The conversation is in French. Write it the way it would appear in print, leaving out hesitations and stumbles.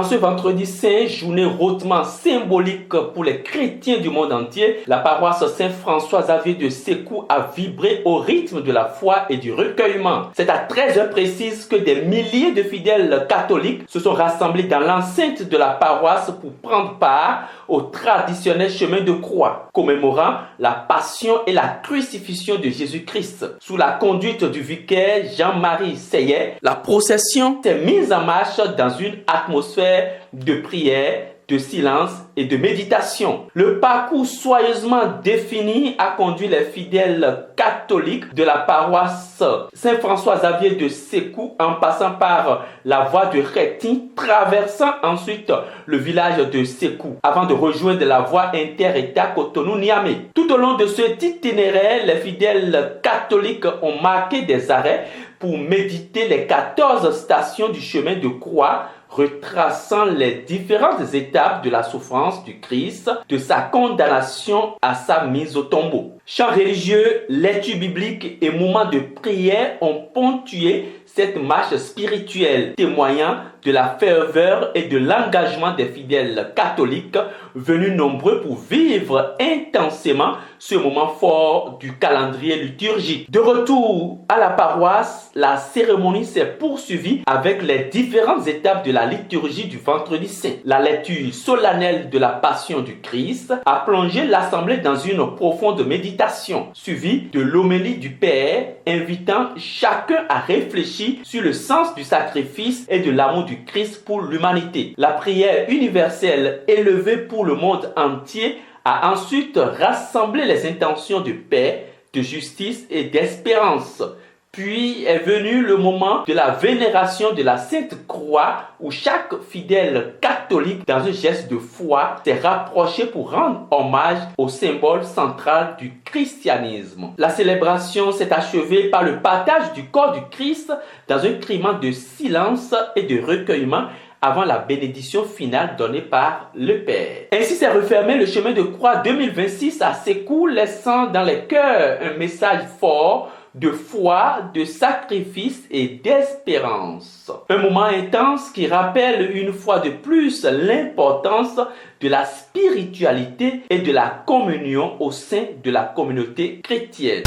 ce vendredi saint, journée hautement symbolique pour les chrétiens du monde entier, la paroisse Saint-François-Xavier de Sékou a vibré au rythme de la foi et du recueillement. C'est à 13h précise que des milliers de fidèles catholiques se sont rassemblés dans l'enceinte de la paroisse pour prendre part au traditionnel chemin de croix, commémorant la passion et la crucifixion de Jésus-Christ. Sous la conduite du vicaire Jean-Marie Seyet, la procession s'est mise en marche dans une atmosphère de prière, de silence et de méditation. Le parcours soigneusement défini a conduit les fidèles catholiques de la paroisse Saint-François-Xavier de Sékou en passant par la voie de Rétine, traversant ensuite le village de Sékou avant de rejoindre la voie inter-État Cotonou-Niamey. Tout au long de cet itinéraire, les fidèles catholiques ont marqué des arrêts pour méditer les 14 stations du chemin de croix, retraçant les différentes étapes de la souffrance du Christ, de sa condamnation à sa mise au tombeau. Chants religieux, lectures bibliques et moments de prière ont ponctué cette marche spirituelle, témoignant de la ferveur et de l'engagement des fidèles catholiques venus nombreux pour vivre intensément ce moment fort du calendrier liturgique. De retour à la paroisse, la cérémonie s'est poursuivie avec les différentes étapes de la liturgie du Vendredi Saint. La lecture solennelle de la Passion du Christ a plongé l'assemblée dans une profonde méditation, suivie de l'homélie du Père, invitant chacun à réfléchir sur le sens du sacrifice et de l'amour du Christ pour l'humanité. La prière universelle élevée pour le monde entier a ensuite rassemblé les intentions de paix, de justice et d'espérance. Puis est venu le moment de la vénération de la Sainte Croix où chaque fidèle catholique, dans un geste de foi, s'est rapproché pour rendre hommage au symbole central du christianisme. La célébration s'est achevée par le partage du corps du Christ dans un climat de silence et de recueillement avant la bénédiction finale donnée par le Père. Ainsi s'est refermé le chemin de croix 2026 à Sékou, laissant dans les cœurs un message fort de foi, de sacrifice et d'espérance. Un moment intense qui rappelle une fois de plus l'importance de la spiritualité et de la communion au sein de la communauté chrétienne.